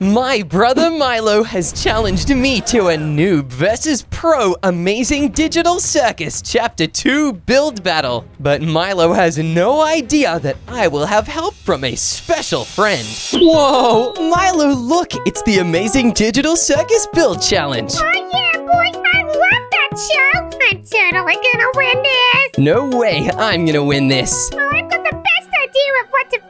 My brother Milo has challenged me to a Noob versus Pro Amazing Digital Circus Chapter 2 build battle. But Milo has no idea that I will have help from a special friend. Whoa, Milo, look, it's the Amazing Digital Circus build challenge. Oh yeah, boys, I love that show. I'm totally gonna win this. No way, I'm gonna win this. Oh, I've got the best idea of what to build.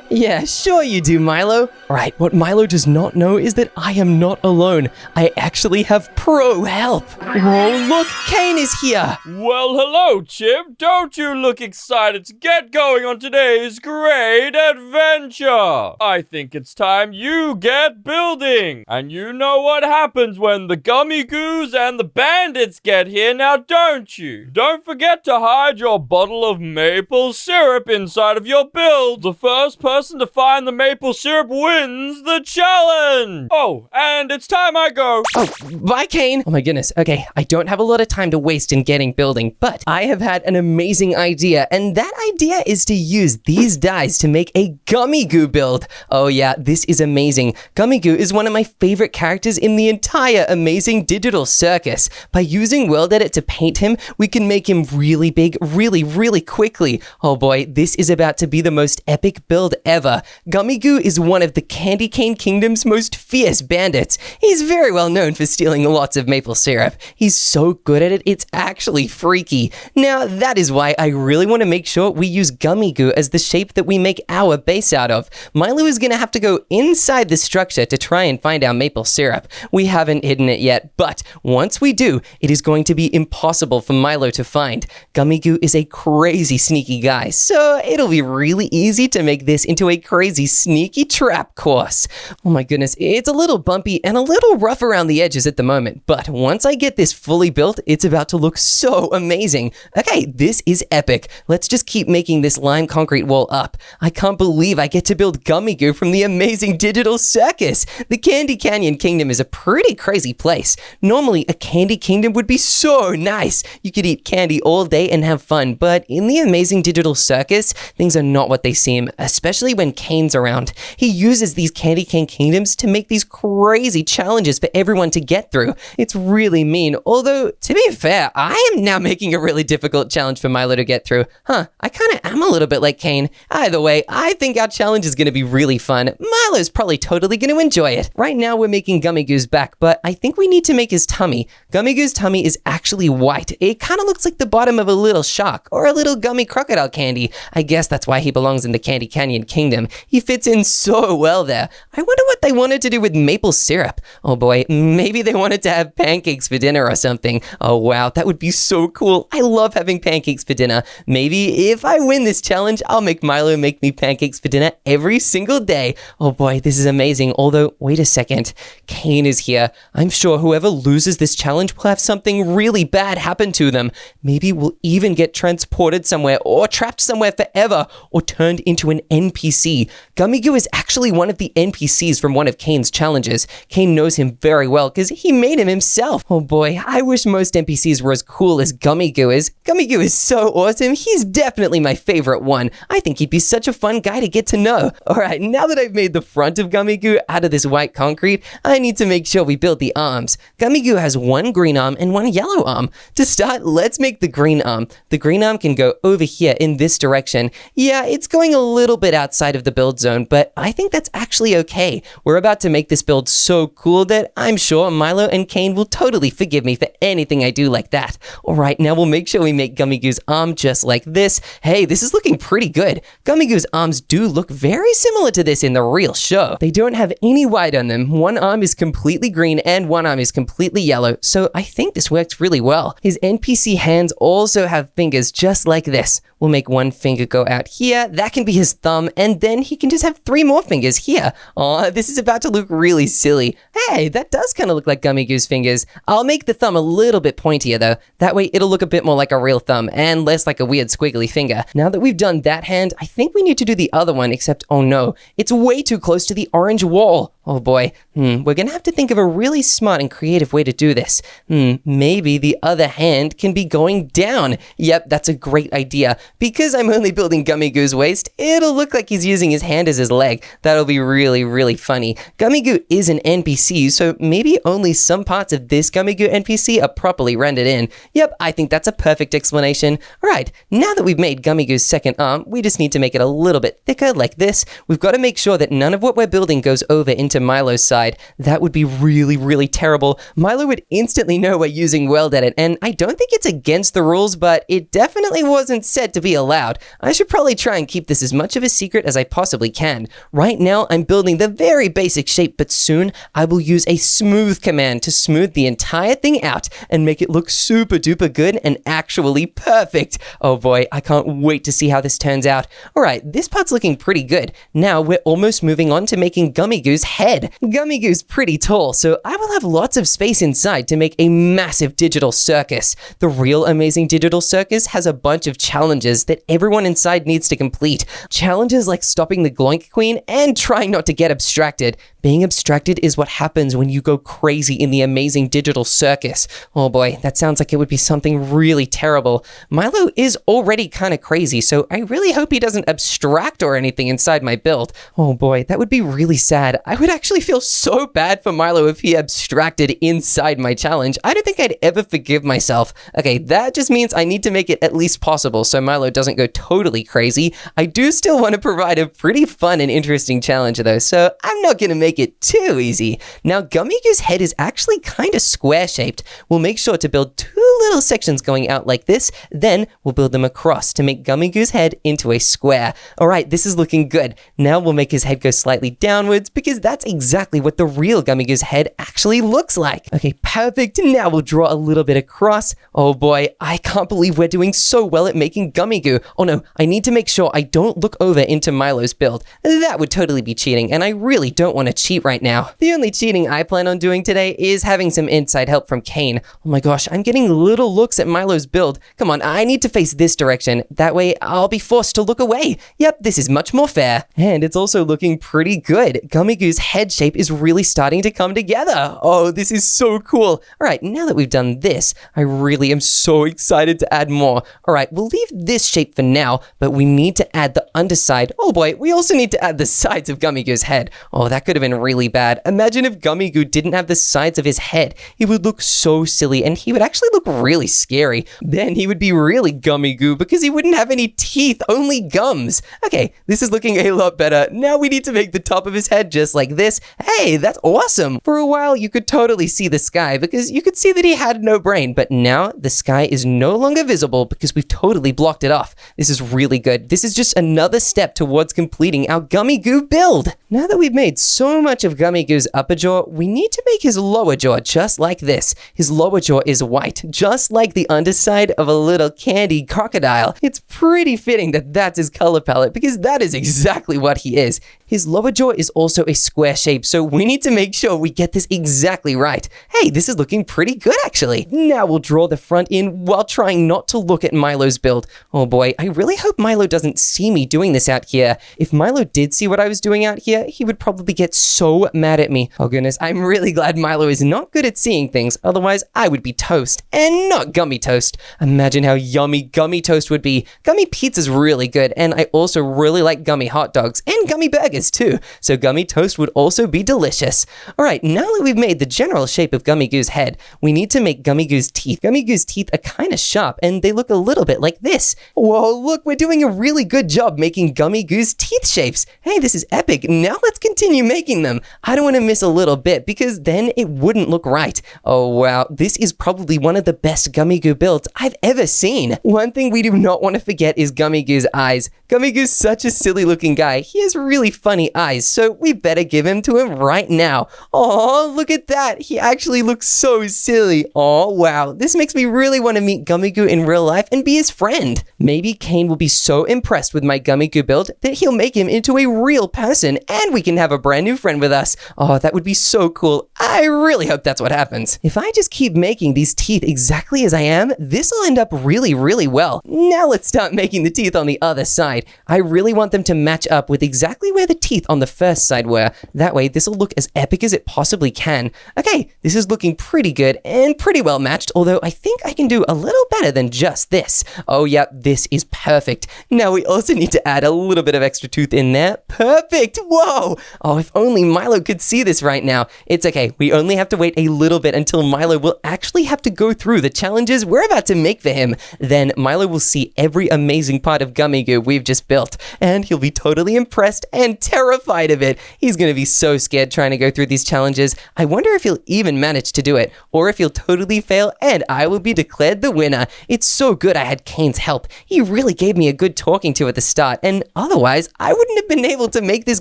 Yeah, sure you do, Milo. Right, what Milo does not know is that I am not alone. I actually have pro help. Whoa, look, Kane is here. Well, hello, Chip. Don't you look excited to get going on today's great adventure? I think it's time you get building. And you know what happens when the gummy goos and the bandits get here now, don't you? Don't forget to hide your bottle of maple syrup inside of your build. The first person to find the maple syrup wins the challenge. Oh, and it's time I go. Oh, bye, Kane. Oh my goodness. Okay, I don't have a lot of time to waste in getting building, but I have had an amazing idea, and that idea is to use these dies to make a gummy goo build. Oh yeah, this is amazing. Gummy goo is one of my favorite characters in the entire Amazing Digital Circus. By using World Edit to paint him, we can make him really big, really quickly. Oh boy, this is about to be the most epic build ever. Gummy goo is one of the Candy Cane Kingdom's most fierce bandits. He's very well known for stealing lots of maple syrup. He's so good at it, it's actually freaky. Now, that is why I really want to make sure we use gummy goo as the shape that we make our base out of. Milo is going to have to go inside the structure to try and find our maple syrup. We haven't hidden it yet, but once we do, it is going to be impossible for Milo to find. Gummy goo is a crazy sneaky guy, so it'll be really easy to make this into a crazy sneaky trap course. Oh my goodness, it's a little bumpy and a little rough around the edges at the moment, but once I get this fully built, it's about to look so amazing. Okay, this is epic. Let's just keep making this lime concrete wall up. I can't believe I get to build gummy goo from the Amazing Digital Circus. The Candy Canyon Kingdom is a pretty crazy place. Normally, a candy kingdom would be so nice. You could eat candy all day and have fun, but in the Amazing Digital Circus, things are not what they seem, especially when Kane's around. He uses these Candy Cane Kingdoms to make these crazy challenges for everyone to get through. It's really mean, although, to be fair, I am now making a really difficult challenge for Milo to get through. I kind of am a little bit like Kane. Either way, I think our challenge is going to be really fun. Milo's probably totally going to enjoy it. Right now, we're making Gummy Goo's back, but I think we need to make his tummy. Gummy Goo's tummy is actually white. It kind of looks like the bottom of a little shark or a little gummy crocodile candy. I guess that's why he belongs in the Candy Canyon Kingdom. He fits in so well there. I wonder what they wanted to do with maple syrup. Oh boy, maybe they wanted to have pancakes for dinner or something. Oh wow, that would be so cool. I love having pancakes for dinner. Maybe if I win this challenge, I'll make Milo make me pancakes for dinner every single day. Oh boy, this is amazing. Although, wait a second. Kane is here. I'm sure whoever loses this challenge will have something really bad happen to them. Maybe we'll even get transported somewhere or trapped somewhere forever or turned into an NPC. Gummy Goo is actually one of the NPCs from one of Kane's challenges. Kane knows him very well because he made him himself. Oh boy, I wish most NPCs were as cool as Gummy Goo is. Gummy Goo is so awesome. He's definitely my favorite one. I think he'd be such a fun guy to get to know. Alright, now that I've made the front of Gummy Goo out of this white concrete, I need to make sure we build the arms. Gummy Goo has one green arm and one yellow arm. To start, let's make the green arm. The green arm can go over here in this direction. Yeah, it's going a little bit outside of the build zone, but I think that's actually okay. We're about to make this build so cool that I'm sure Milo and Kane will totally forgive me for anything I do like that. Alright, now we'll make sure we make Gummy Goo's arm just like this. Hey, this is looking pretty good. Gummy Goo's arms do look very similar to this in the real show. They don't have any white on them. One arm is completely green and one arm is completely yellow, so I think this works really well. His NPC hands also have fingers just like this. We'll make one finger go out here. That can be his thumb, and then he can just have 3 more fingers here. Aw, this is about to look really silly. Hey, that does kind of look like Gummy Goo's fingers. I'll make the thumb a little bit pointier though. That way it'll look a bit more like a real thumb and less like a weird squiggly finger. Now that we've done that hand, I think we need to do the other one, except oh no, it's way too close to the orange wall. Oh boy, we're gonna have to think of a really smart and creative way to do this. Maybe the other hand can be going down. Yep, that's a great idea. Because I'm only building Gummy Goo's waist, it'll look like he's using his hand as his leg. That'll be really, really funny. Gummy Goo is an NPC, so maybe only some parts of this Gummy Goo NPC are properly rendered in. Yep, I think that's a perfect explanation. Alright, now that we've made Gummy Goo's second arm, we just need to make it a little bit thicker like this. We've got to make sure that none of what we're building goes over into Milo's side. That would be really, really terrible. Milo would instantly know we're using Weld Edit, and I don't think it's against the rules, but it definitely wasn't said to be allowed. I should probably try and keep this as much of a secret as I possibly can. Right now, I'm building the very basic shape, but soon I will use a smooth command to smooth the entire thing out and make it look super duper good and actually perfect. Oh boy, I can't wait to see how this turns out. Alright, this part's looking pretty good. Now we're almost moving on to making Gummy Goo's head. Gummy Goo's pretty tall, so I will have lots of space inside to make a massive digital circus. The real amazing digital circus has a bunch of challenges that everyone inside needs to complete. Challenges like stopping the Gloink Queen and trying not to get abstracted. Being abstracted is what happens when you go crazy in the amazing digital circus. Oh boy, that sounds like it would be something really terrible. Milo is already kind of crazy, so I really hope he doesn't abstract or anything inside my build. Oh boy, that would be really sad. I would actually feel so bad for Milo if he abstracted inside my challenge. I don't think I'd ever forgive myself. Okay, that just means I need to make it at least possible so Milo doesn't go totally crazy. I do still want to provide a pretty fun and interesting challenge though, so I'm not gonna make it too easy. Now, Gummy Goo's head is actually kind of square shaped. We'll make sure to build two little sections going out like this, then we'll build them across to make Gummy Goo's head into a square. Alright, this is looking good. Now we'll make his head go slightly downwards because that's exactly what the real Gummy Goo's head actually looks like. Okay, perfect. Now we'll draw a little bit across. Oh boy, I can't believe we're doing so well at making Gummy Goo. Oh no, I need to make sure I don't look over into Milo's build. That would totally be cheating, and I really don't want to cheat right now. The only cheating I plan on doing today is having some inside help from Kane. Oh my gosh, I'm getting little looks at Milo's build. Come on, I need to face this direction. That way I'll be forced to look away. Yep, this is much more fair. And it's also looking pretty good. Gummy Goo's head shape is really starting to come together. Oh, this is so cool. Alright, now that we've done this, I really am so excited to add more. Alright, we'll leave this shape for now, but we need to add the underside. Oh boy, we also need to add the sides of Gummy Goo's head. Oh, that could have been really bad. Imagine if Gummy Goo didn't have the sides of his head. He would look so silly and he would actually look really scary. Then he would be really Gummy Goo because he wouldn't have any teeth, only gums. Okay, this is looking a lot better. Now we need to make the top of his head just like this. Hey, that's awesome. For a while, you could totally see the sky because you could see that he had no brain, but now the sky is no longer visible because we've totally blocked it off. This is really good. This is just another step towards completing our Gummy Goo build. Now that we've made so much of Gummy Goo's upper jaw, we need to make his lower jaw just like this. His lower jaw is white, just like the underside of a little candy crocodile. It's pretty fitting that that's his color palette because that is exactly what he is. His lower jaw is also a square shape, so we need to make sure we get this exactly right. Hey, this is looking pretty good actually. Now we'll draw the front in while trying not to look at Milo's build. Oh boy, I really hope Milo doesn't see me doing this out here. If Milo did see what I was doing out here, he would probably get so mad at me. Oh goodness, I'm really glad Milo is not good at seeing things, otherwise I would be toast, and not gummy toast. Imagine how yummy gummy toast would be. Gummy pizza's really good, and I also really like gummy hot dogs, and gummy burgers too, so gummy toast would also be delicious. Alright, now that we've made the general shape of Gummy Goo's head, we need to make Gummy Goo's teeth. Gummy Goo's teeth are kind of sharp, and they look a little bit like this. Whoa, look, we're doing a really good job making Gummy Goo's teeth shapes. Hey, this is epic. Now let's continue making them. I don't want to miss a little bit, because then it wouldn't look right. Oh wow, this is probably one of the best Gummy Goo builds I've ever seen. One thing we do not want to forget is Gummy Goo's eyes. Gummy Goo's such a silly looking guy. He has really funny eyes, so we better give him to him right now. Oh, look at that. He actually looks so silly. Oh, wow. This makes me really want to meet Gummy Goo in real life and be his friend. Maybe Kane will be so impressed with my gummy goo build that he'll make him into a real person and we can have a brand new friend with us. Oh, that would be so cool. I really hope that's what happens. If I just keep making these teeth exactly as I am, this will end up really, really well. Now let's start making the teeth on the other side. I really want them to match up with exactly where the teeth on the first side were. That way, this will look as epic as it possibly can. Okay, this is looking pretty good and pretty well matched, although I think I can do a little better than just this. Oh yeah, this is perfect. Now we also need to add a little bit of extra tooth in there. Perfect! Whoa! Oh, if only Milo could see this right now. It's okay, we only have to wait a little bit until Milo will actually have to go through the challenges we're about to make for him. Then Milo will see every amazing part of gummy goo we've just built, and he'll be totally impressed and terrified of it. He's gonna be so scared trying to go through these challenges. I wonder if he'll even manage to do it, or if he'll totally fail and I will be declared the winner. It's so good I had Kane's help. He really gave me a good talking to at the start, and otherwise I wouldn't have been able to make this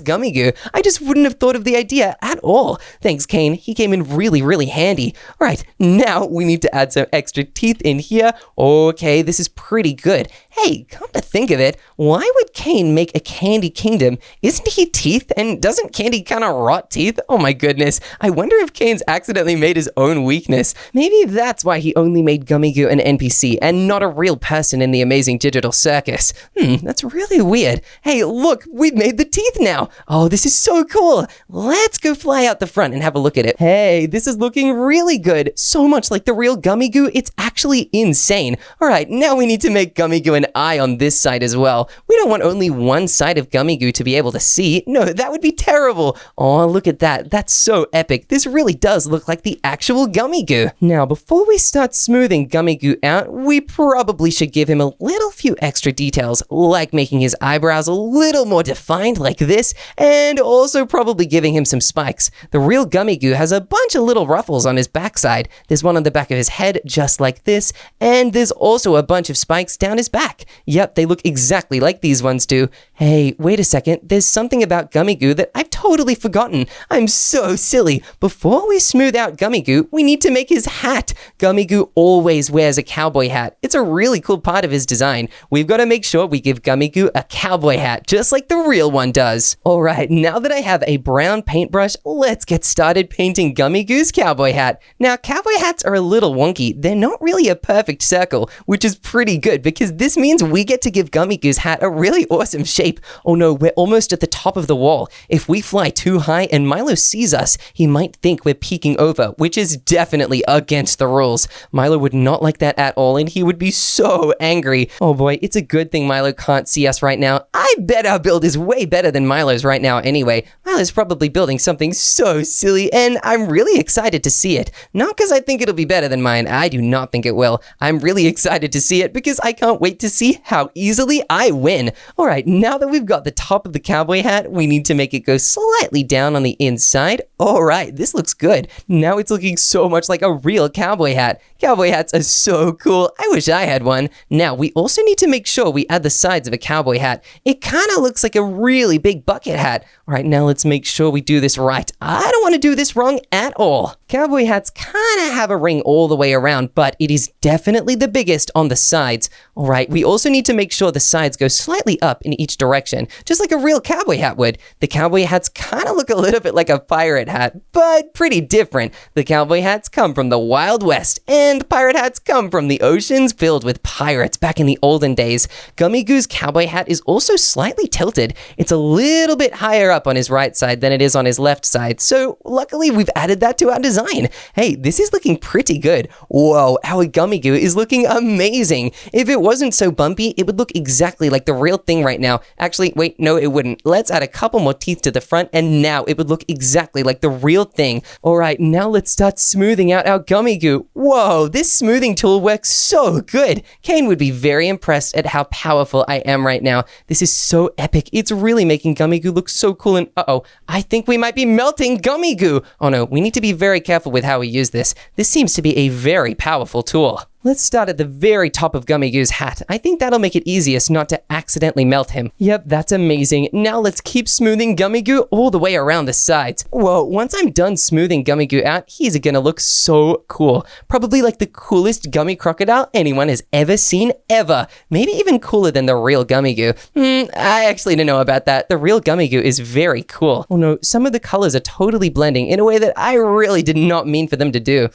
gummy goo. I just wouldn't have thought of the idea at all. Thanks, Kane. He came in really, really handy. All right, now we need to add some extra teeth in here. Okay, this is pretty good. Hey, come to think of it, why would Kane make a candy kingdom? Isn't he teeth? And doesn't candy kind of rot teeth? Oh my goodness. I wonder if Kane's accidentally made his own weakness. Maybe that's why he only made Gummy Goo an NPC and not a real person in the amazing Digital Circus. That's really weird. Hey, look, we've made the teeth now. Oh, this is so cool. Let's go fly out the front and have a look at it. Hey, this is looking really good. So much like the real Gummy Goo, it's actually insane. All right, now we need to make Gummy Goo an eye on this side as well. We don't want only one side of Gummy Goo to be able to see. No, that would be terrible. Oh, look at that. That's so epic. This really does look like the actual Gummy Goo. Now, before we start smoothing Gummy Goo out, we probably should give him a little few extra details, like making his eyebrows a little more defined like this, and also probably giving him some spikes. The real Gummy Goo has a bunch of little ruffles on his backside. There's one on the back of his head, just like this, and there's also a bunch of spikes down his back. Yep, they look exactly like these ones do. Hey, wait a second. There's something about Gummy Goo that I've totally forgotten. I'm so silly. Before we smooth out Gummy Goo, we need to make his hat. Gummy Goo always wears a cowboy hat. It's a really cool part of his design. We've got to make sure we give Gummy Goo a cowboy hat, just like the real one does. All right, now that I have a brown paintbrush, let's get started painting Gummy Goo's cowboy hat. Now, cowboy hats are a little wonky. They're not really a perfect circle, which is pretty good because this means we get to give Gummy Goo's hat a really awesome shape. Oh no, we're almost at the top of the wall. If we fly too high and Milo sees us, he might think we're peeking over, which is definitely against the rules. Milo would not like that at all, and he would be so angry. Oh boy, it's a good thing Milo can't see us right now. I bet our build is way better than Milo's right now anyway. Milo's probably building something so silly, and I'm really excited to see it. Not because I think it'll be better than mine. I do not think it will. I'm really excited to see it because I can't wait to see how easily I win. All right, now that we've got the top of the cowboy hat, we need to make it go slightly down on the inside. All right, this looks good. Now it's looking so much like a real cowboy hat. Cowboy hats are so cool. I wish I had one. Now, we also need to make sure we add the sides of a cowboy hat. It kind of looks like a really big bucket hat. All right, now let's make sure we do this right. I don't want to do this wrong at all. Cowboy hats kind of have a ring all the way around, but it is definitely the biggest on the sides. All right, we also need to make sure the sides go slightly up in each direction, just like a real cowboy hat would. The cowboy hats kind of look a little bit like a pirate hat, but pretty different. The cowboy hats come from the Wild West, and pirate hats come from the oceans filled with pirates back in the olden days. Gummy Goo's cowboy hat is also slightly tilted. It's a little bit higher up on his right side than it is on his left side, so luckily we've added that to our design. Hey, this is looking pretty good. Whoa, our Gummy Goo is looking amazing. If it wasn't so bumpy, it would look exactly like the real thing right now. Actually, wait, no, it wouldn't. Let's add a couple more teeth to the front, and now it would look exactly like the real thing. All right, now let's start smoothing out our Gummy Goo. Whoa, this smoothing tool works so good. Kane would be very impressed at how powerful I am right now. This is so epic. It's really making Gummy Goo look so cool, and uh-oh, I think we might be melting Gummy Goo. Oh no, we need to be very careful with how we use this. This seems to be a very powerful tool. Let's start at the very top of Gummy Goo's hat. I think that'll make it easiest not to accidentally melt him. Yep, that's amazing. Now let's keep smoothing Gummy Goo all the way around the sides. Whoa, once I'm done smoothing Gummy Goo out, he's gonna look so cool. Probably like the coolest gummy crocodile anyone has ever seen ever. Maybe even cooler than the real Gummy Goo. I actually don't know about that. The real Gummy Goo is very cool. Oh no, some of the colors are totally blending in a way that I really did not mean for them to do.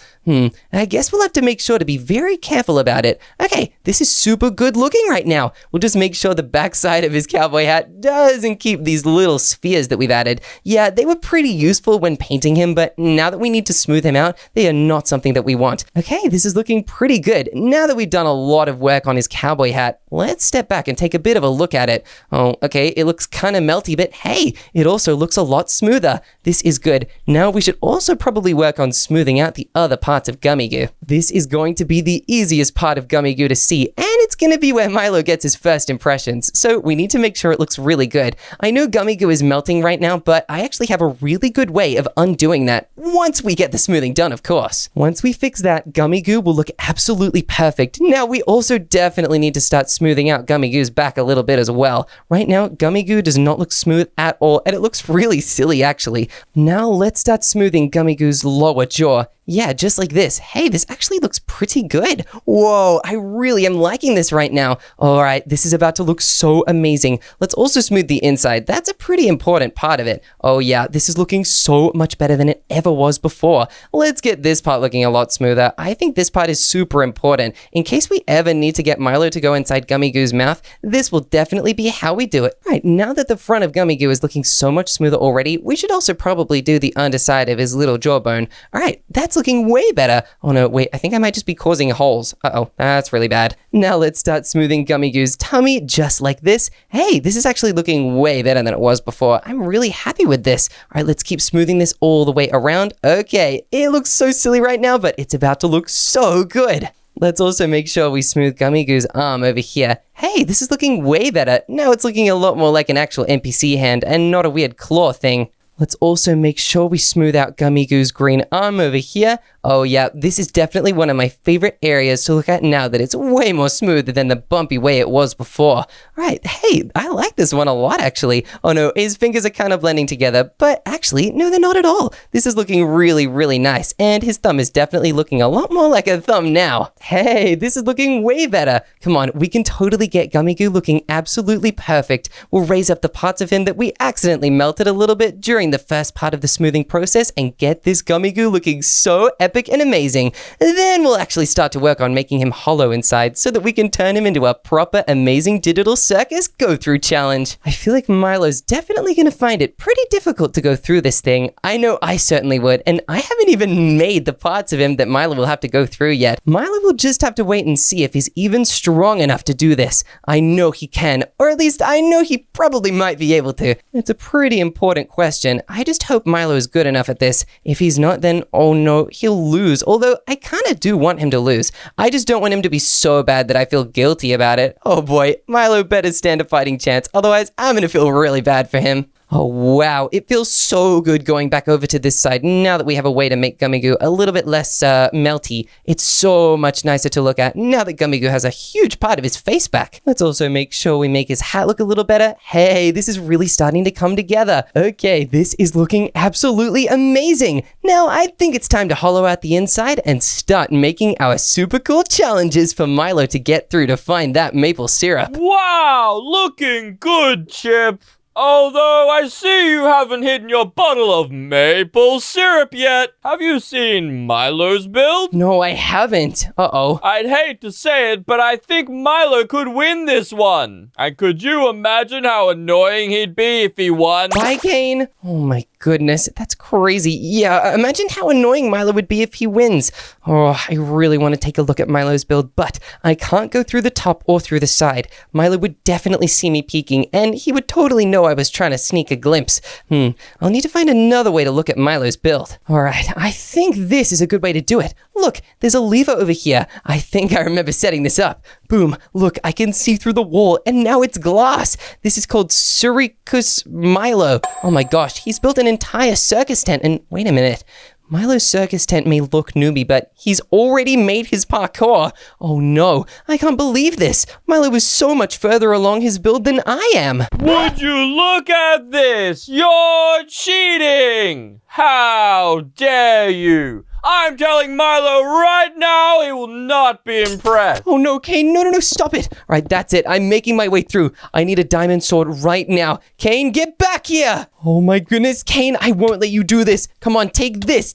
I guess we'll have to make sure to be very careful about it. Okay, this is super good looking right now. We'll just make sure the backside of his cowboy hat doesn't keep these little spheres that we've added. Yeah, they were pretty useful when painting him, but now that we need to smooth him out, they are not something that we want. Okay, this is looking pretty good. Now that we've done a lot of work on his cowboy hat, let's step back and take a bit of a look at it. Oh, okay, it looks kind of melty, but hey, it also looks a lot smoother. This is good. Now we should also probably work on smoothing out the other parts of Gummy Goo. This is going to be the easiest part of Gummy Goo to see, and it's going to be where Milo gets his first impressions, so we need to make sure it looks really good. I know Gummy Goo is melting right now, but I actually have a really good way of undoing that once we get the smoothing done, of course. Once we fix that, Gummy Goo will look absolutely perfect. Now we also definitely need to start smoothing out Gummy Goo's back a little bit as well. Right now, Gummy Goo does not look smooth at all, and it looks really silly actually. Now let's start smoothing Gummy Goo's lower jaw. Yeah, just like this. Hey, this actually looks pretty good. Whoa, I really am liking this right now. All right, this is about to look so amazing. Let's also smooth the inside. That's a pretty important part of it. Oh yeah, this is looking so much better than it ever was before. Let's get this part looking a lot smoother. I think this part is super important. In case we ever need to get Milo to go inside Gummy Goo's mouth, this will definitely be how we do it. All right, now that the front of Gummy Goo is looking so much smoother already, we should also probably do the underside of his little jawbone. All right, that's looking way better. Oh no, wait, I think I might just be causing holes. Uh-oh, that's really bad. Now let's start smoothing Gummy Goo's tummy just like this. Hey, this is actually looking way better than it was before. I'm really happy with this. All right, let's keep smoothing this all the way around. Okay, it looks so silly right now, but it's about to look so good. Let's also make sure we smooth Gummy Goo's arm over here. Hey, this is looking way better. Now it's looking a lot more like an actual NPC hand and not a weird claw thing. Let's also make sure we smooth out Gummy Goo's green arm over here. Oh yeah, this is definitely one of my favorite areas to look at now that it's way more smooth than the bumpy way it was before. All right, hey, I like this one a lot actually. Oh no, his fingers are kind of blending together, but actually, no, they're not at all. This is looking really, really nice, and his thumb is definitely looking a lot more like a thumb now. Hey, this is looking way better. Come on, we can totally get Gummy Goo looking absolutely perfect. We'll raise up the parts of him that we accidentally melted a little bit during the first part of the smoothing process and get this Gummy Goo looking so epic and amazing. Then we'll actually start to work on making him hollow inside so that we can turn him into a proper amazing Digital Circus go-through challenge. I feel like Milo's definitely going to find it pretty difficult to go through this thing. I know I certainly would, and I haven't even made the parts of him that Milo will have to go through yet. Milo will just have to wait and see if he's even strong enough to do this. I know he can, or at least I know he probably might be able to. It's a pretty important question. I just hope Milo is good enough at this. If he's not, then oh no, he'll lose. Although I kind of do want him to lose. I just don't want him to be so bad that I feel guilty about it. Oh boy, Milo better stand a fighting chance. Otherwise, I'm gonna feel really bad for him. Oh wow, it feels so good going back over to this side now that we have a way to make Gummy Goo a little bit less melty. It's so much nicer to look at now that Gummy Goo has a huge part of his face back. Let's also make sure we make his hat look a little better. Hey, this is really starting to come together. Okay, this is looking absolutely amazing. Now I think it's time to hollow out the inside and start making our super cool challenges for Milo to get through to find that maple syrup. Wow, looking good, Chip. Although I see you haven't hidden your bottle of maple syrup yet. Have you seen Milo's build? No, I haven't. Uh-oh. I'd hate to say it, but I think Milo could win this one. And could you imagine how annoying he'd be if he won? Bye, Kane. Oh my goodness, that's crazy. Yeah, imagine how annoying Milo would be if he wins. Oh, I really want to take a look at Milo's build, but I can't go through the top or through the side. Milo would definitely see me peeking, and he would totally know I was trying to sneak a glimpse. I'll need to find another way to look at Milo's build. All right, I think this is a good way to do it. Look, there's a lever over here. I think I remember setting this up. Boom, look, I can see through the wall, and now it's glass. This is called Circus Milo. Oh my gosh, he's built an entire circus tent, and wait a minute. Milo's circus tent may look newbie, but he's already made his parkour. Oh no, I can't believe this. Milo is so much further along his build than I am. Would you look at this? You're cheating! How dare you! I'm telling Milo right now he will not be impressed. Oh no, Kane, no, stop it. All right, that's it. I'm making my way through. I need a diamond sword right now. Kane, get back here. Oh my goodness, Kane, I won't let you do this. Come on, take this.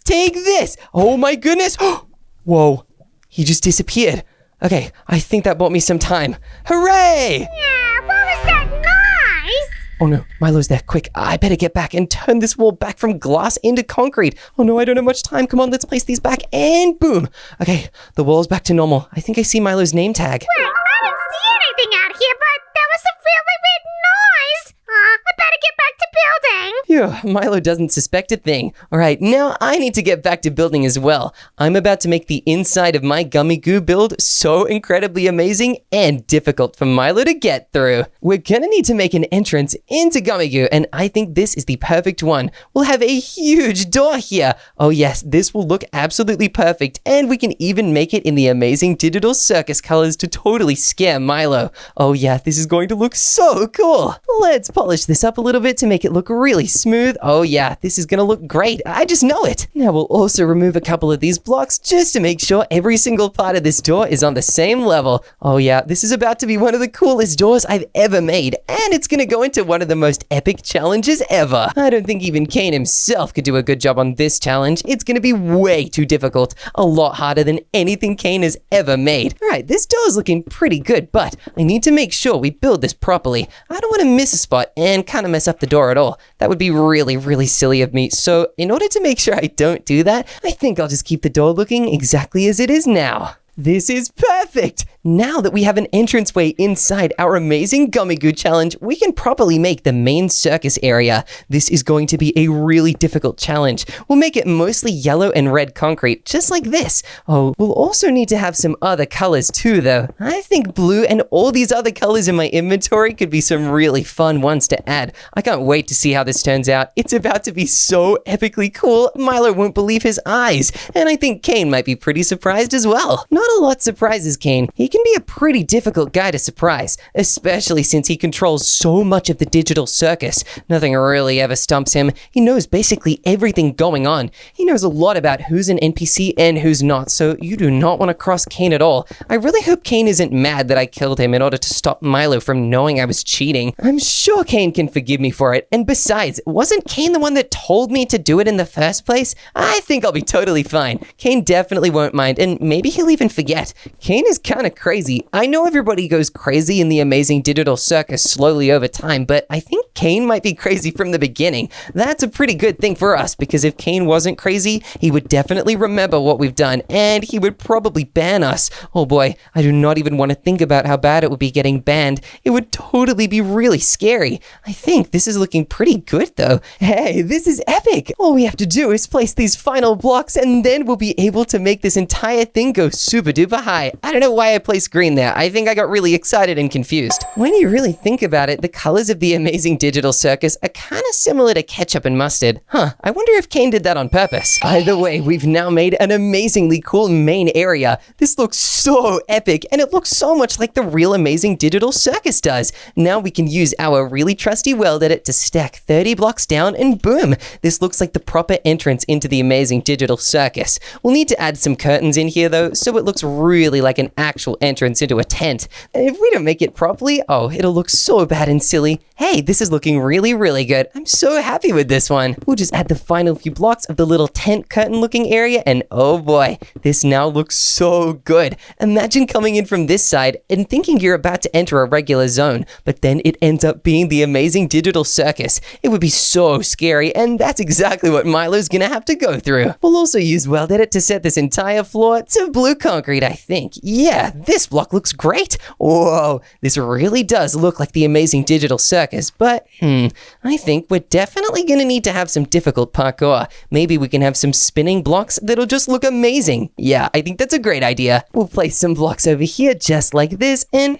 Oh my goodness. Whoa, he just disappeared. Okay, I think that bought me some time. Hooray! Yeah, what was that noise? Oh no, Milo's there. Quick, I better get back and turn this wall back from glass into concrete. Oh no, I don't have much time. Come on, let's place these back and boom. Okay, the wall's back to normal. I think I see Milo's name tag. Well, I didn't see anything out here, but that was a really weird noise. I better get back to building. Phew, Milo doesn't suspect a thing. All right, now I need to get back to building as well. I'm about to make the inside of my gummy goo build so incredibly amazing and difficult for Milo to get through. We're gonna need to make an entrance into gummy goo, and I think this is the perfect one. We'll have a huge door here. Oh yes, this will look absolutely perfect, and we can even make it in the amazing Digital Circus colors to totally scare Milo. Oh yeah, this is going to look so cool. Let's polish this up a little bit to make it look really smooth. Oh yeah, this is gonna look great. I just know it. Now we'll also remove a couple of these blocks just to make sure every single part of this door is on the same level. Oh yeah, this is about to be one of the coolest doors I've ever made, and it's gonna go into one of the most epic challenges ever. I don't think even Kane himself could do a good job on this challenge. It's gonna be way too difficult, a lot harder than anything Kane has ever made. All right, this door is looking pretty good, but I need to make sure we build this properly. I don't want to miss a spot and kind of mess up the door at all. That would be really silly of me. So in order to make sure I don't do that, I think I'll just keep the door looking exactly as it is now. This is perfect! Now that we have an entranceway inside our amazing Gummy Goo challenge, we can properly make the main circus area. This is going to be a really difficult challenge. We'll make it mostly yellow and red concrete, just like this. Oh, we'll also need to have some other colors too, though. I think blue and all these other colors in my inventory could be some really fun ones to add. I can't wait to see how this turns out. It's about to be so epically cool, Milo won't believe his eyes. And I think Kane might be pretty surprised as well. Not a lot surprises Kane. He can be a pretty difficult guy to surprise, especially since he controls so much of the Digital Circus. Nothing really ever stumps him. He knows basically everything going on. He knows a lot about who's an NPC and who's not, so you do not want to cross Kane at all. I really hope Kane isn't mad that I killed him in order to stop Milo from knowing I was cheating. I'm sure Kane can forgive me for it, and besides, wasn't Kane the one that told me to do it in the first place? I think I'll be totally fine. Kane definitely won't mind, and maybe he'll even forget. Kane is kind of crazy. I know everybody goes crazy in the amazing Digital Circus slowly over time, but I think Kane might be crazy from the beginning. That's a pretty good thing for us, because if Kane wasn't crazy, he would definitely remember what we've done, and he would probably ban us. Oh boy, I do not even want to think about how bad it would be getting banned. It would totally be really scary. I think this is looking pretty good though. Hey, this is epic! All we have to do is place these final blocks, and then we'll be able to make this entire thing go super duper high. I don't know why I placed green there. I think I got really excited and confused. When you really think about it, the colors of the amazing Digital Circus are kind of similar to ketchup and mustard. I wonder if Kane did that on purpose. Either way, we've now made an amazingly cool main area. This looks so epic, and it looks so much like the real amazing Digital Circus does. Now we can use our really trusty weld edit to stack 30 blocks down, and boom! This looks like the proper entrance into the amazing Digital Circus. We'll need to add some curtains in here though, so it looks really like an actual entrance into a tent. And if we don't make it properly, oh, it'll look so bad and silly. Hey, this is looking really good. I'm so happy with this one. We'll just add the final few blocks of the little tent curtain looking area, and oh boy, this now looks so good. Imagine coming in from this side and thinking you're about to enter a regular zone, but then it ends up being the amazing Digital Circus. It would be so scary, and that's exactly what Milo's gonna have to go through. We'll also use Weld Edit to set this entire floor to blue concrete, I think. Yeah, this block looks great. Whoa, this really does look like the amazing Digital Circus, but I think we're definitely gonna need to have some difficult parkour. Maybe we can have some spinning blocks that'll just look amazing. Yeah, I think that's a great idea. We'll place some blocks over here just like this, and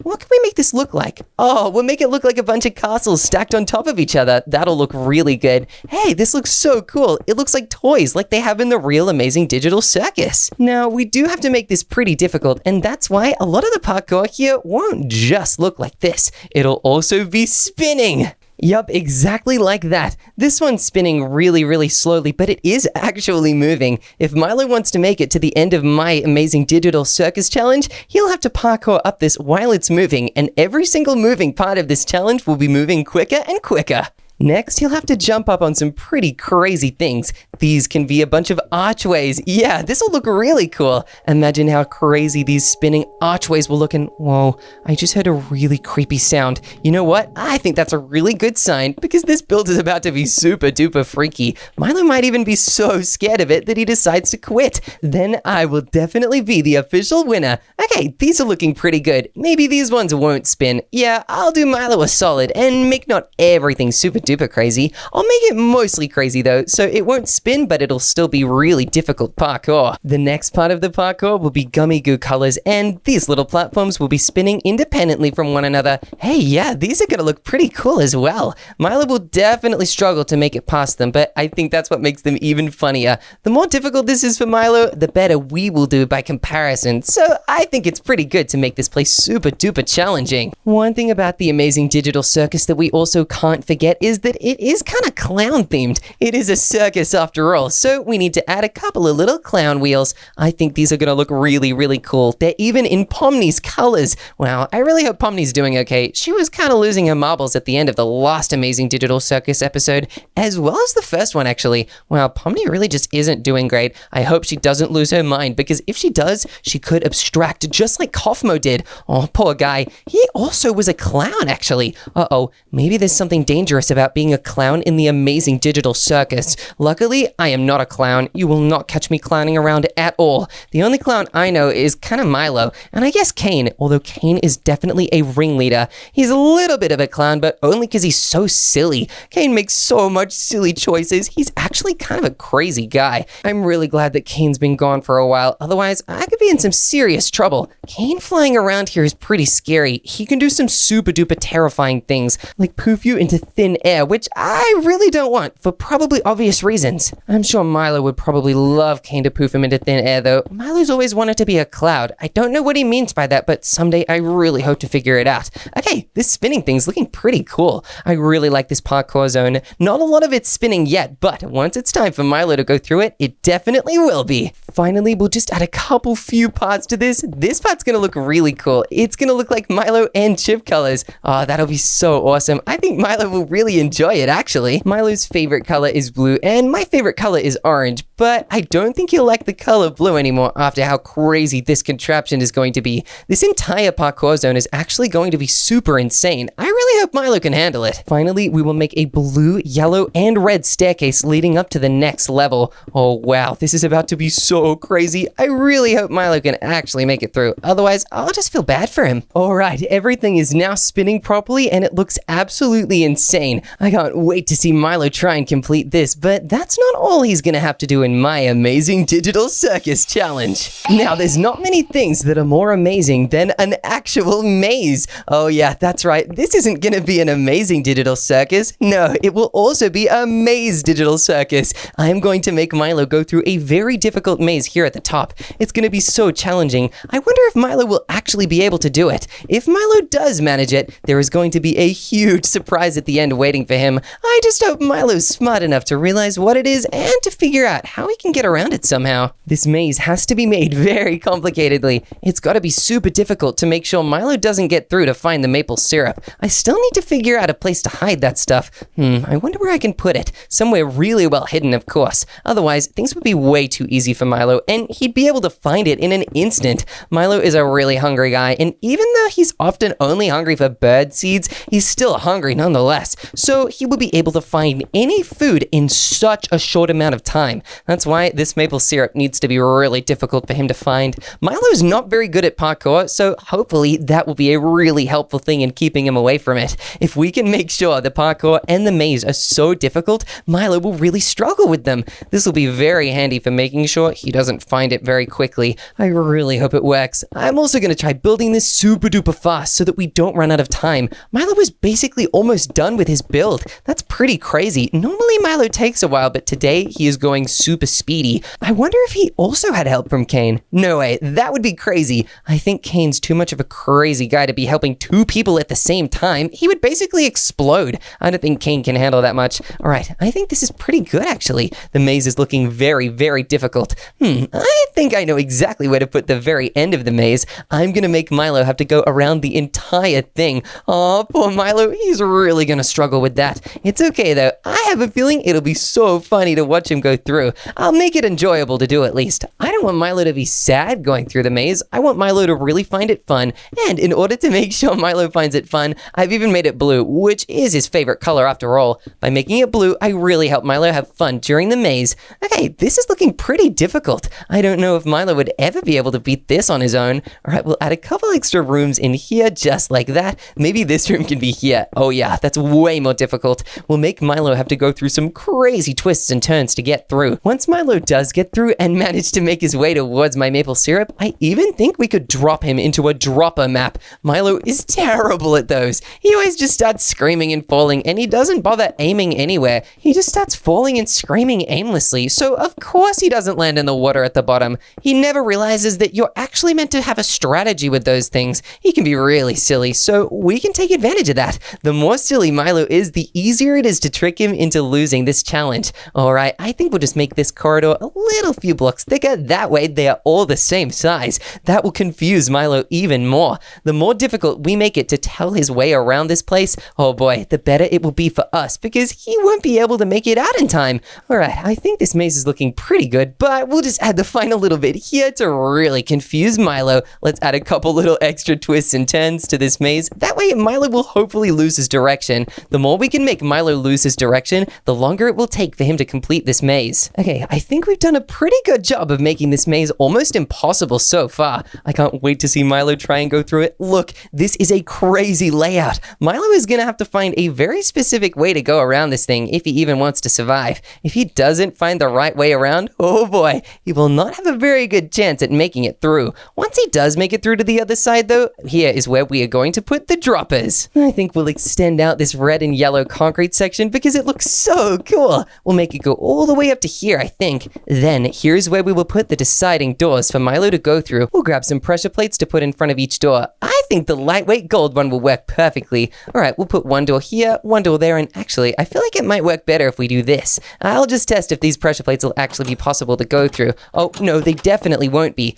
what can we make this look like? Oh, we'll make it look like a bunch of castles stacked on top of each other. That'll look really good. Hey, this looks so cool. It looks like toys like they have in the real amazing Digital Circus. Now, we do have to make this pretty difficult, and that's why a lot of the parkour here won't just look like this. It'll also be spinning. Yup, exactly like that. This one's spinning really, really slowly, but it is actually moving. If Milo wants to make it to the end of my amazing Digital Circus challenge, he'll have to parkour up this while it's moving, and every single moving part of this challenge will be moving quicker and quicker. Next, you'll have to jump up on some pretty crazy things. These can be a bunch of archways. Yeah, this will look really cool. Imagine how crazy these spinning archways will look, and whoa, I just heard a really creepy sound. You know what? I think that's a really good sign because this build is about to be super duper freaky. Milo might even be so scared of it that he decides to quit. Then I will definitely be the official winner. Okay, these are looking pretty good. Maybe these ones won't spin. Yeah, I'll do Milo a solid and make not everything super duper crazy. I'll make it mostly crazy though, so it won't spin, but it'll still be really difficult parkour. The next part of the parkour will be gummy goo colors, and these little platforms will be spinning independently from one another. Hey, yeah, these are gonna look pretty cool as well. Milo will definitely struggle to make it past them, but I think that's what makes them even funnier. The more difficult this is for Milo, the better we will do by comparison, so I think it's pretty good to make this place super duper challenging. One thing about the amazing Digital Circus that we also can't forget is that it is kind of clown themed. It is a circus after all, so we need to add a couple of little clown wheels. I think these are going to look really, really cool. They're even in Pomni's colors. Wow, I really hope Pomni's doing okay. She was kind of losing her marbles at the end of the last amazing Digital Circus episode, as well as the first one actually. Wow, Pomni really just isn't doing great. I hope she doesn't lose her mind, because if she does, she could abstract just like Kaufmo did. Oh, poor guy. He also was a clown actually. Uh-oh, maybe there's something dangerous about being a clown in the amazing Digital Circus. Luckily, I am not a clown. You will not catch me clowning around at all. The only clown I know is kind of Milo, and I guess Kane, although Kane is definitely a ringleader. He's a little bit of a clown, but only because he's so silly. Kane makes so much silly choices. He's actually kind of a crazy guy. I'm really glad that Kane's been gone for a while, otherwise I could be in some serious trouble. Kane flying around here is pretty scary. He can do some super duper terrifying things, like poof you into thin air, which I really don't want, for probably obvious reasons. I'm sure Milo would probably love Kane to poof him into thin air though. Milo's always wanted to be a cloud. I don't know what he means by that, but someday I really hope to figure it out. Okay, this spinning thing's looking pretty cool. I really like this parkour zone. Not a lot of it's spinning yet, but once it's time for Milo to go through it, it definitely will be. Finally, we'll just add a couple few parts to this. This part's gonna look really cool. It's gonna look like Milo and Chip colors. Oh, that'll be so awesome. I think Milo will really enjoy it actually. Milo's favorite color is blue, and my favorite color is orange, but I don't think he'll like the color blue anymore after how crazy this contraption is going to be. This entire parkour zone is actually going to be super insane. I really hope Milo can handle it. Finally, we will make a blue, yellow, and red staircase leading up to the next level. Oh wow, this is about to be so crazy. I really hope Milo can actually make it through. Otherwise, I'll just feel bad for him. Alright, everything is now spinning properly and it looks absolutely insane. I can't wait to see Milo try and complete this, but that's not all he's gonna have to do in my amazing Digital Circus challenge. Now, there's not many things that are more amazing than an actual maze. Oh yeah, that's right. This isn't gonna be an amazing Digital Circus. No, it will also be a maze Digital Circus. I am going to make Milo go through a very difficult maze here at the top. It's gonna be so challenging. I wonder if Milo will actually be able to do it. If Milo does manage it, there is going to be a huge surprise at the end waiting for him. I just hope Milo's smart enough to realize what it is and to figure out how he can get around it somehow. This maze has to be made very complicatedly. It's gotta be super difficult to make sure Milo doesn't get through to find the maple syrup. I still need to figure out a place to hide that stuff. I wonder where I can put it. Somewhere really well hidden, of course. Otherwise, things would be way too easy for Milo, and he'd be able to find it in an instant. Milo is a really hungry guy, and even though he's often only hungry for bird seeds, he's still hungry nonetheless. so he will be able to find any food in such a short amount of time. That's why this maple syrup needs to be really difficult for him to find. Milo's not very good at parkour, so hopefully that will be a really helpful thing in keeping him away from it. If we can make sure the parkour and the maze are so difficult, Milo will really struggle with them. This will be very handy for making sure he doesn't find it very quickly. I really hope it works. I'm also going to try building this super duper fast so that we don't run out of time. Milo is basically almost done with his build. That's pretty crazy. Normally Milo takes a while, but today he is going super speedy. I wonder if he also had help from Kane. No way, that would be crazy. I think Kane's too much of a crazy guy to be helping two people at the same time. He would basically explode. I don't think Kane can handle that much. All right, I think this is pretty good actually. The maze is looking very, very difficult. I think I know exactly where to put the very end of the maze. I'm gonna make Milo have to go around the entire thing. Oh, poor Milo, he's really gonna struggle with that. It's okay though. I have a feeling it'll be so funny to watch him go through. I'll make it enjoyable to do at least. I don't want Milo to be sad going through the maze. I want Milo to really find it fun. And in order to make sure Milo finds it fun, I've even made it blue, which is his favorite color after all. By making it blue, I really help Milo have fun during the maze. Okay, this is looking pretty difficult. I don't know if Milo would ever be able to beat this on his own. All right, we'll add a couple extra rooms in here just like that. Maybe this room can be here. Oh yeah, that's way more difficult. We'll make Milo have to go through some crazy twists and turns to get through. Once Milo does get through and manage to make his way towards my maple syrup, I even think we could drop him into a dropper map. Milo is terrible at those. He always just starts screaming and falling, and he doesn't bother aiming anywhere. He just starts falling and screaming aimlessly, so of course he doesn't land in the water at the bottom. He never realizes that you're actually meant to have a strategy with those things. He can be really silly, so we can take advantage of that. The more silly Milo is, the easier it is to trick him into losing this challenge. Alright, I think we'll just make this corridor a little few blocks thicker. That way they are all the same size. That will confuse Milo even more. The more difficult we make it to tell his way around this place, oh boy, the better it will be for us because he won't be able to make it out in time. Alright, I think this maze is looking pretty good, but we'll just add the final little bit here to really confuse Milo. Let's add a couple little extra twists and turns to this maze. That way Milo will hopefully lose his direction. The more we can make Milo lose his direction, the longer it will take for him to complete this maze. Okay, I think we've done a pretty good job of making this maze almost impossible so far. I can't wait to see Milo try and go through it. Look, this is a crazy layout. Milo is gonna have to find a very specific way to go around this thing if he even wants to survive. If he doesn't find the right way around, oh boy, he will not have a very good chance at making it through. Once he does make it through to the other side though, here is where we are going to put the droppers. I think we'll extend out this red and yellow concrete section because it looks so cool. We'll make it go all the way up to here, I think. Then here's where we will put the deciding doors for Milo to go through. We'll grab some pressure plates to put in front of each door. I think the lightweight gold one will work perfectly. All right, we'll put one door here, one door there, and actually, I feel like it might work better if we do this. I'll just test if these pressure plates will actually be possible to go through. Oh, no, they definitely won't be.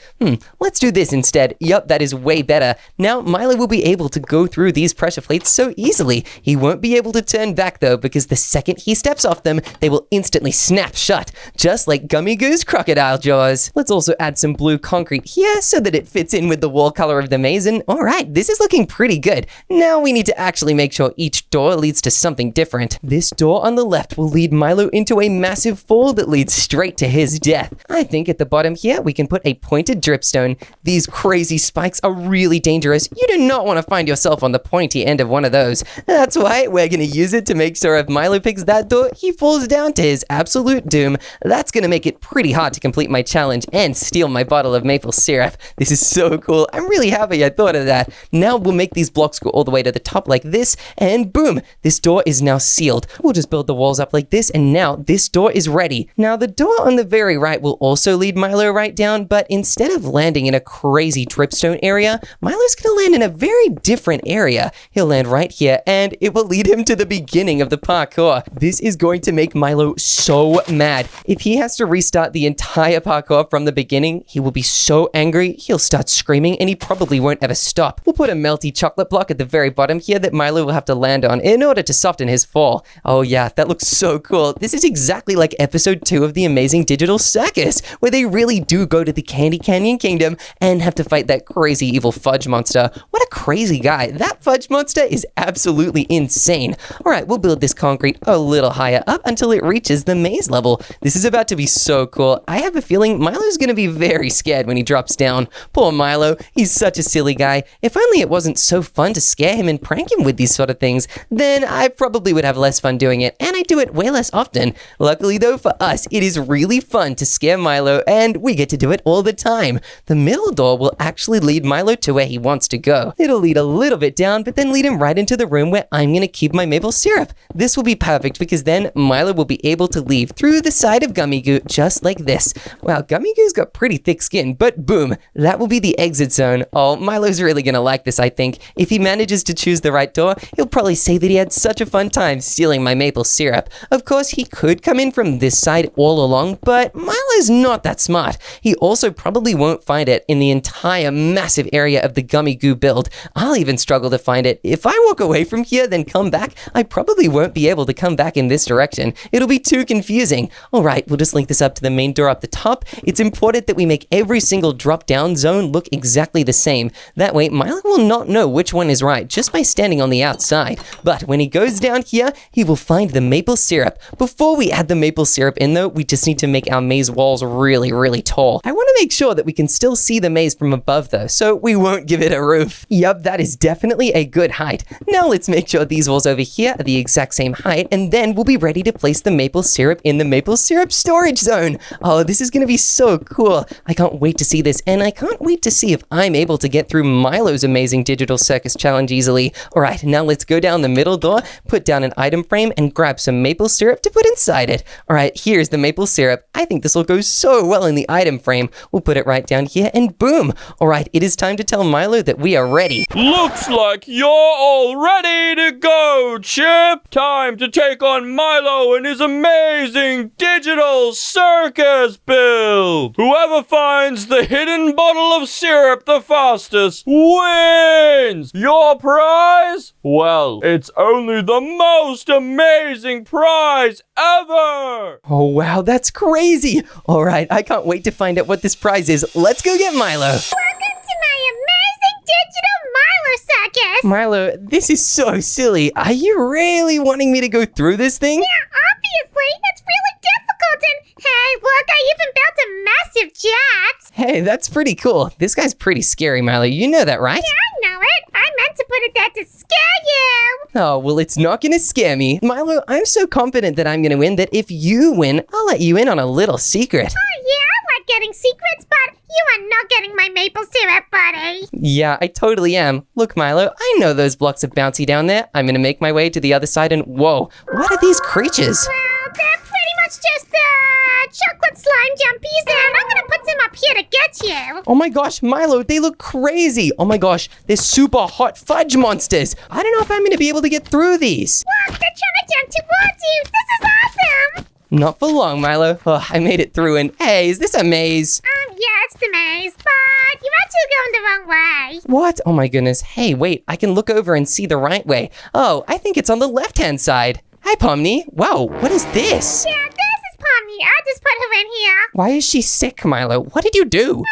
Let's do this instead. Yup, that is way better. Now, Milo will be able to go through these pressure plates so easily. He won't be able to turn back though, because the second he steps off them, they will instantly snap shut, just like Gummy Goo's crocodile jaws. Let's also add some blue concrete here so that it fits in with the wall color of the maze, and alright, this is looking pretty good. Now we need to actually make sure each door leads to something different. This door on the left will lead Milo into a massive fall that leads straight to his death. I think at the bottom here, we can put a pointed dripstone. These crazy spikes are really dangerous. You do not want to find yourself on the pointy end of one of those. That's why we're going to use it to make sure if Milo picks that door, he falls down to his absolute doom. That's going to make it pretty hard to complete my challenge and steal my bottle of maple syrup. This is so cool. I'm really happy I thought of that. Now we'll make these blocks go all the way to the top like this, and boom, this door is now sealed. We'll just build the walls up like this, and now this door is ready. Now the door on the very right will also lead Milo right down, but instead of landing in a crazy dripstone area, Milo's gonna land in a very different area. He'll land right here, and it will lead him to the beginning of the parkour. This is going to make Milo so mad. If he has to restart the entire parkour start from the beginning, he will be so angry, he'll start screaming, and he probably won't ever stop. We'll put a melty chocolate block at the very bottom here that Milo will have to land on in order to soften his fall. Oh yeah, that looks so cool. This is exactly like episode 2 of the amazing Digital Circus, where they really do go to the Candy Canyon Kingdom and have to fight that crazy evil fudge monster. What a crazy guy. That fudge monster is absolutely insane. All right, we'll build this concrete a little higher up until it reaches the maze level. This is about to be so cool. I have a feeling Milo's gonna be very scared when he drops down. Poor Milo, he's such a silly guy. If only it wasn't so fun to scare him and prank him with these sort of things, then I probably would have less fun doing it, and I do it way less often. Luckily though for us, it is really fun to scare Milo, and we get to do it all the time. The middle door will actually lead Milo to where he wants to go. It'll lead a little bit down, but then lead him right into the room where I'm gonna keep my maple syrup. This will be perfect because then Milo will be able to leave through the side of Gummy Goo just like this. Wow, Gummy Goo's got pretty thick skin, but boom, that will be the exit zone. Oh, Milo's really gonna like this, I think. If he manages to choose the right door, he'll probably say that he had such a fun time stealing my maple syrup. Of course, he could come in from this side all along, but Milo's not that smart. He also probably won't find it in the entire massive area of the Gummy Goo build. I'll even struggle to find it. If I walk away from here, then come back, I probably won't be able to come back in this direction. It'll be too confusing. All right, we'll just link this up to the main door up the top. It's important that we make every single drop-down zone look exactly the same. That way, Milo will not know which one is right just by standing on the outside. But when he goes down here, he will find the maple syrup. Before we add the maple syrup in though, we just need to make our maze walls really, really tall. I want to make sure that we can still see the maze from above though, so we won't give it a roof. Yup, that is definitely a good height. Now let's make sure these walls over here are the exact same height, and then we'll be ready to place the maple syrup in the maple syrup storage zone. Oh, this is going to be so cool. I can't wait to see this, and I can't wait to see if I'm able to get through Milo's amazing Digital Circus challenge easily. All right, now let's go down the middle door, put down an item frame, and grab some maple syrup to put inside it. All right, here's the maple syrup. I think this will go so well in the item frame. We'll put it right down here, and boom. All right, it is time to tell Milo that we are ready. Looks like you're all ready to go, Chip. Time to take on Milo and his amazing Digital Circus build. Whoever finds the hidden bottle of syrup the fastest wins. Your prize? Well, it's only the most amazing prize ever. Oh, wow, that's crazy. All right, I can't wait to find out what this prize is. Let's go get Milo. Welcome to my amazing Digital Milo Circus! Milo, this is so silly. Are you really wanting me to go through this thing? Yeah, obviously. It's really difficult and hey, look, I even built a massive jet! Hey, that's pretty cool. This guy's pretty scary, Milo. You know that, right? Yeah, I know it. I meant to put it there to scare you! Oh, well, it's not gonna scare me. Milo, I'm so confident that I'm gonna win that if you win, I'll let you in on a little secret. Oh yeah, I like getting secrets, but you are not getting my maple syrup, buddy. Yeah, I totally am. Look, Milo, I know those blocks are bouncy down there. I'm gonna make my way to the other side and whoa, what are these creatures? Well, they're pretty much just chocolate slime jumpies, and I'm gonna put them up here to get you. Oh my gosh, Milo, they look crazy. Oh my gosh, they're super hot fudge monsters. I don't know if I'm gonna be able to get through these. Look, they're trying to jump towards you. This is awesome. Not for long, Milo. Oh, I made it through and hey, is this a maze? Yeah, it's the maze, but you're actually going the wrong way. What? Oh my goodness. Hey, wait, I can look over and see the right way. Oh, I think it's on the left-hand side. Hi, Pomni. Whoa, what is this? Yeah, this is Pomni. I just put her in here. Why is she sick, Milo? What did you do?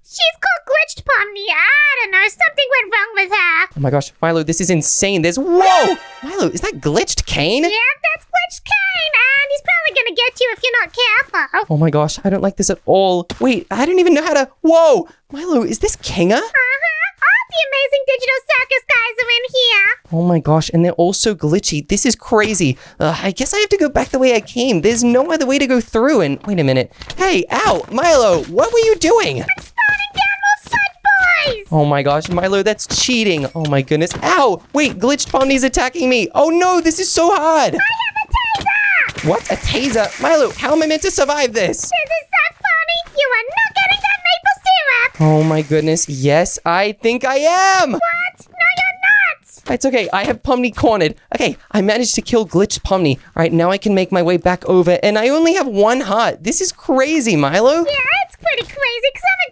She's called Glitched Pomni. I don't know. Something went wrong with her. Oh my gosh, Milo, this is insane. There's, whoa! Milo, is that glitched Kane? Yeah, that's Glitched Kane, and he's probably gonna get you if you're not careful. Oh my gosh, I don't like this at all. Wait, I don't even know how to, whoa! Milo, is this Kinga? All the amazing Digital Circus guys are in here. Oh my gosh, and they're all so glitchy. This is crazy. I guess I have to go back the way I came. There's no other way to go through, and wait a minute. Hey, ow, Milo, what were you doing? I'm spawning down more fudge boys. Oh my gosh, Milo, that's cheating. Oh my goodness. Ow, wait, glitched Pomni's attacking me. Oh no, this is so hard. I have a taser. What, a taser? Milo, how am I meant to survive this? This is so funny. You are not getting that maple syrup. Oh my goodness, yes, I think I am. What? No, you're not. It's okay, I have Pomni cornered. Okay, I managed to kill glitched Pomni. All right, now I can make my way back over, and I only have one heart. This is crazy, Milo. Yeah, it's pretty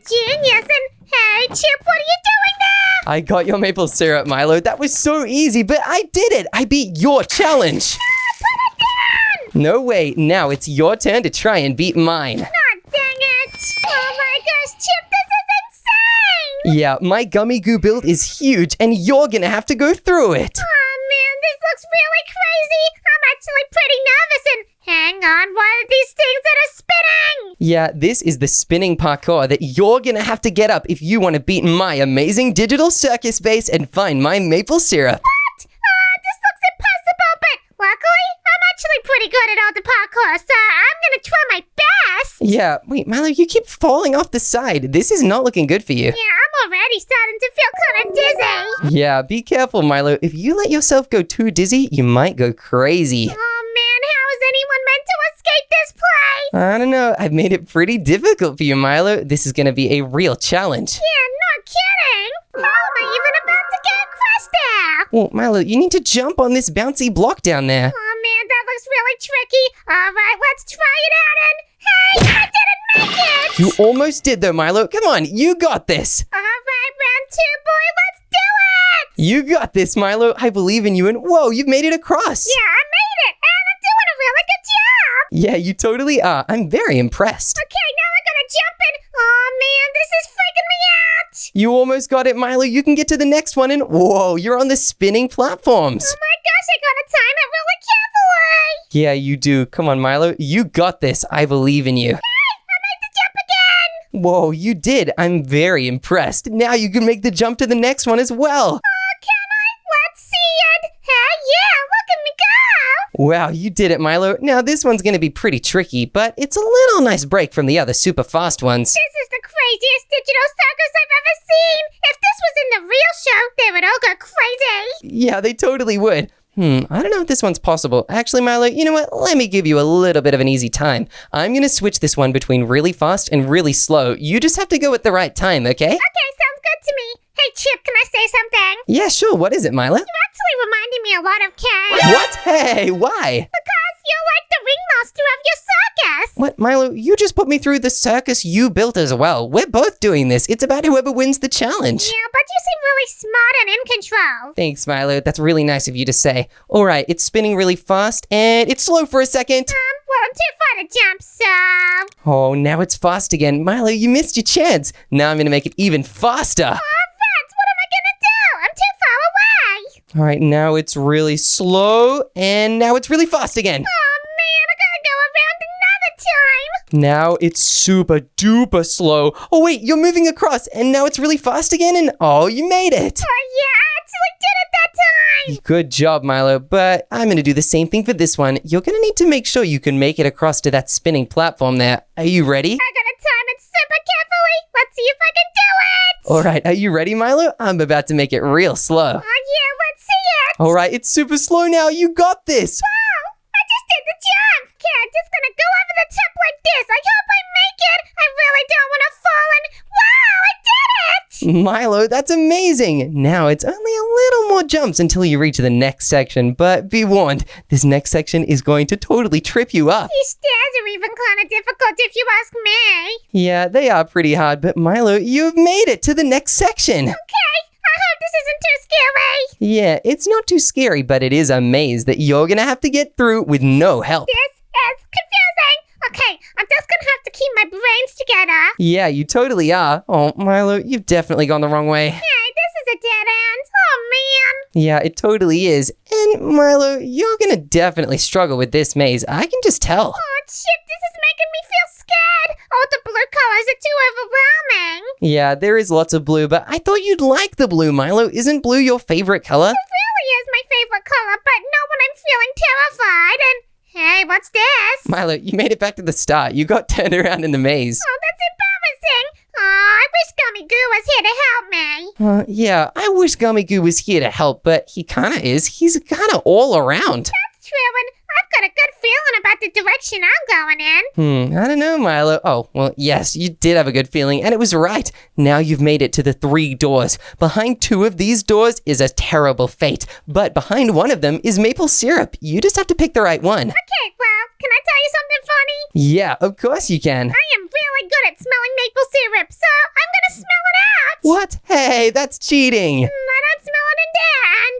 genius. And hey, Chip, what are you doing there? I got your maple syrup, Milo. That was so easy, but I did it. I beat your challenge. Put it down! No way. Now it's your turn to try and beat mine. Oh, dang it. Oh my gosh, Chip, this is insane. Yeah, my gummy goo build is huge, and you're gonna have to go through it. Oh man, this looks really crazy. I'm actually pretty nervous and hang on, what are these things that are spinning? Yeah, this is the spinning parkour that you're gonna have to get up if you want to beat my amazing Digital Circus base and find my maple syrup. What? This looks impossible, but luckily, I'm actually pretty good at all the parkour, so I'm gonna try my best. Yeah, wait, Milo, you keep falling off the side. This is not looking good for you. Yeah, I'm already starting to feel kind of dizzy. Yeah, be careful, Milo. If you let yourself go too dizzy, you might go crazy. Oh man, how is anyone meant to escape this place? I don't know. I've made it pretty difficult for you, Milo. This is gonna be a real challenge. Yeah, not kidding. How am I even about to get across there? Well, Milo, you need to jump on this bouncy block down there. Oh man, that looks really tricky. All right, let's try it out and hey, I didn't make it. You almost did though, Milo. Come on, you got this. All right, round two, boy, let's do it. You got this, Milo. I believe in you. And whoa, you've made it across. Yeah, I made it, and I'm doing a really good job. Yeah, you totally are. I'm very impressed. Okay, now I gotta jump in. Oh man, this is freaking me out. You almost got it, Milo. You can get to the next one. And whoa, you're on the spinning platforms. Oh my gosh, I gotta time it really carefully. Yeah, you do. Come on, Milo. You got this. I believe in you. Hey, I made the jump again. Whoa, you did. I'm very impressed. Now you can make the jump to the next one as well. Can I? Let's see it. Hey, yeah, look at me go. Wow, you did it, Milo. Now this one's going to be pretty tricky, but it's a little nice break from the other super fast ones. This is the craziest digital circus I've ever seen. If this was in the real show, they would all go crazy. Yeah, they totally would. I don't know if this one's possible. Actually, Milo, you know what? Let me give you a little bit of an easy time. I'm going to switch this one between really fast and really slow. You just have to go at the right time, okay? Okay, sounds good to me. Hey, Chip, can I say something? Yeah, sure. What is it, Milo? You're actually reminding me a lot of Kay. What? Hey, why? Because you're like the ringmaster of your circus. What, Milo? You just put me through the circus you built as well. We're both doing this. It's about whoever wins the challenge. Yeah, but you seem really smart and in control. Thanks, Milo. That's really nice of you to say. All right, it's spinning really fast, and it's slow for a second. Well, I'm too far to jump, so... Oh, now it's fast again. Milo, you missed your chance. Now I'm going to make it even faster. Oh, Rats, what am I gonna do? I'm too far away. All right, now it's really slow, and now it's really fast again. Oh, man, I gotta go around another time. Now it's super duper slow. Oh, wait, you're moving across, and now it's really fast again, and oh, you made it. Oh, yeah, I actually did it that time. Good job, Milo, but I'm going to do the same thing for this one. You're going to need to make sure you can make it across to that spinning platform there. Are you ready? I gotta time it super carefully. Let's see if I can do it. All right, are you ready, Milo? I'm about to make it real slow. Oh, yeah, let's see it. All right, it's super slow now. You got this. Wow, I just did the jump. Okay, I'm just gonna go over the top like this. I hope I make it. I really don't want to fall and... Wow, I did it. Milo, that's amazing. Now it's only a little more jumps until you reach the next section, but be warned, this next section is going to totally trip you up. These stairs are even kind of difficult if you ask me. Yeah, they are pretty hard, but Milo, you've made it to the next section. Okay, I hope this isn't too scary. Yeah, it's not too scary, but it is a maze that you're gonna have to get through with no help. This is confusing. Okay, I'm just gonna have to keep my brains together. Yeah, you totally are. Oh, Milo, you've definitely gone the wrong way. Hey, this is a dead end. Oh, man. Yeah, it totally is. And Milo, you're gonna definitely struggle with this maze. I can just tell. Oh, Chip, this is making me feel scared. Oh, the blue colors are too overwhelming. Yeah, there is lots of blue, but I thought you'd like the blue, Milo. Isn't blue your favorite color? It really is my favorite color, but not when I'm feeling terrified. And hey, what's this? Milo, you made it back to the start. You got turned around in the maze. Oh, that's embarrassing. Oh, I wish Gummy Goo was here to help me. Yeah, I wish Gummy Goo was here to help, but he kind of is. He's kind of all around. That's true, and I've got a good feeling about the direction I'm going in. I don't know, Milo. Oh, well, yes, you did have a good feeling, and it was right. Now you've made it to the 3 doors. Behind 2 of these doors is a terrible fate, but behind one of them is maple syrup. You just have to pick the right one. Okay, well, can I tell you something funny? Yeah, of course you can. I am really good at smelling maple syrup, so I'm gonna smell it out. What? Hey, that's cheating. I don't smell it in there, and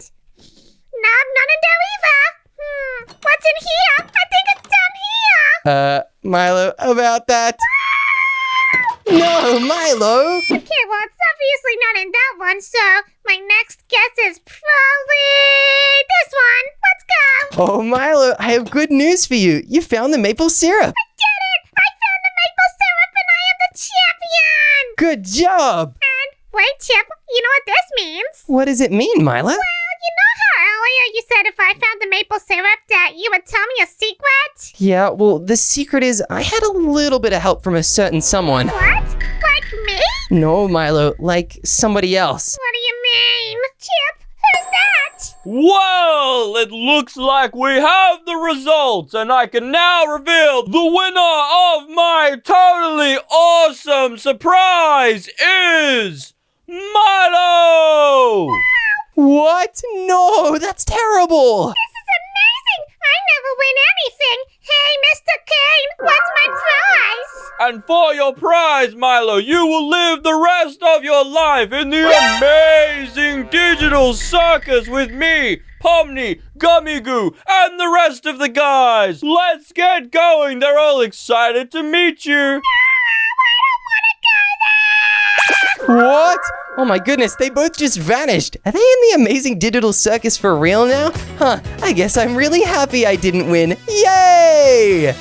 nope, not in there either. What's in here? I think it's down here. Milo, about that. No, Milo! Okay, well, it's obviously not in that one, so my next guess is probably this one. Let's go. Oh, Milo, I have good news for you. You found the maple syrup. I did it! I found the maple syrup and I am the champion! Good job. And wait, Chip, you know what this means? What does it mean, Milo? Well, you know how earlier you said if I found the maple syrup that you would tell me a secret? Yeah, well, the secret is I had a little bit of help from a certain someone. What? Like me? No, Milo, like somebody else. What do you mean? Chip, who's that? Well, it looks like we have the results, and I can now reveal the winner of my totally awesome surprise is Milo! What? No, that's terrible. This is amazing! I never win anything! Hey, Mr. Kane, what's my prize? And for your prize, Milo, you will live the rest of your life in the amazing Digital Circus with me, Pomni, Gummy Goo, and the rest of the guys. Let's get going. They're all excited to meet you. What? Oh my goodness, they both just vanished. Are they in the amazing Digital Circus for real now? Huh, I guess I'm really happy I didn't win. Yay!